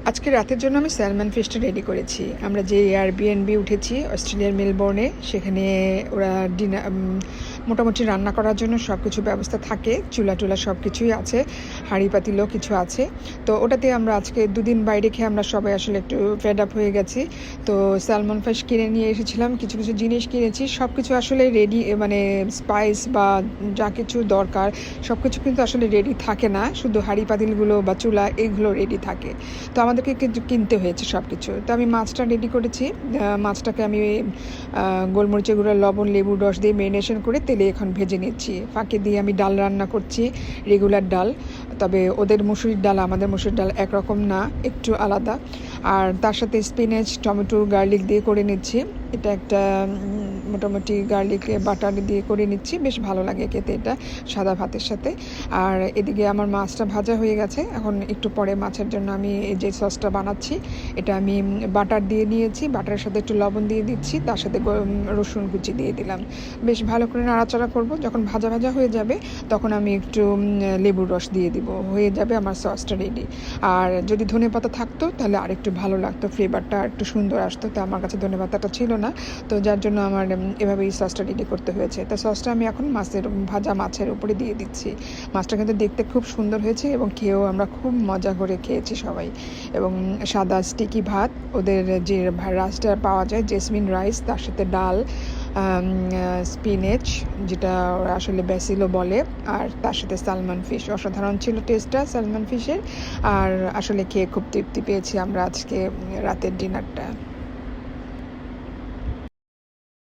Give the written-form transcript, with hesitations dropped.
আজকে রাতের জন্য আমি স্যালমন ফিশটা রেডি করেছি। আমরা যে এয়ারবিএনবি উঠেছি অস্ট্রেলিয়ার মেলবোর্নে, সেখানে ওরা মোটামুটি রান্না করার জন্য সব কিছু ব্যবস্থা থাকে, চুলা টুলা সব কিছুই আছে, হাঁড়ি পাতিলও কিছু আছে। তো ওটাতে আমরা আজকে দুদিন বাইরে খেয়ে আমরা সবাই আসলে একটু ফেড আপ হয়ে গেছি। তো স্যালমন ফিশ কিনে নিয়ে এসেছিলাম, কিছু কিছু জিনিস কিনেছি, সব কিছু আসলে রেডি, মানে স্পাইস বা যা কিছু দরকার সব কিছু কিন্তু আসলে রেডি থাকে না, শুধু হাঁড়ি পাতিলগুলো বা চুলা এগুলো রেডি থাকে। তো আমাদেরকে কিন্তু কিনতে হয়েছে সব কিছু। তো আমি মাছটা রেডি করেছি। মাছটাকে আমি গোলমরিচের গুঁড়ো, লবণ, লেবুর রস দিয়ে ম্যারিনেশন করে তেলে এখন ভেজে নিচ্ছি। ফাঁকে দিয়ে আমি ডাল রান্না করছি, রেগুলার ডাল। তবে ওদের মুসুরির ডাল আমাদের মুসুরির ডাল একরকম না, একটু আলাদা। আর তার সাথে স্পিনাচ, টমেটো, গার্লিক দিয়ে করে নিচ্ছি। এটা একটা মোটামুটি গার্লিক বাটার দিয়ে করে নিচ্ছি, বেশ ভালো লাগে খেতে এটা সাদা ভাতের সাথে। আর এদিকে আমার মাছটা ভাজা হয়ে গেছে। এখন একটু পরে মাছের জন্য আমি এই যে সসটা বানাচ্ছি, এটা আমি বাটার দিয়ে নিয়েছি, বাটারের সাথে একটু লবণ দিয়ে দিচ্ছি, তার সাথে রসুন কুচি দিয়ে দিলাম। বেশ ভালো করে নাড়াচাড়া করব। যখন ভাজা ভাজা হয়ে যাবে তখন আমি একটু লেবুর রস দিয়ে দিব, হয়ে যাবে আমার সসটা রেডি। আর যদি ধনেপাতা থাকতো তাহলে আরেকটু ভালো লাগতো, ফ্লেভারটা একটু সুন্দর আসতো। তো আমার কাছে ধনেপাতাটা ছিল না, তো যার জন্য আমার এভাবে এই সসটা রেডি করতে হয়েছে। তো সসটা আমি এখন ভাজা মাছের উপরে দিয়ে দিচ্ছি। মাছটা কিন্তু দেখতে খুব সুন্দর হয়েছে এবং খেয়েও আমরা খুব মজা করে খেয়েছি সবাই। এবং সাদা স্টিকি ভাত, ওদের যে রাইসটা পাওয়া যায় জেসমিন রাইস, তার সাথে ডাল, স্পিনেচ যেটা ওরা আসলে ব্যাসিলও বলে, আর তার সাথে স্যালমন ফিশ। অসাধারণ ছিল টেস্টটা স্যালমন ফিশের। আর আসলে খেয়ে খুব তৃপ্তি পেয়েছি আমরা আজকে রাতের ডিনারটা।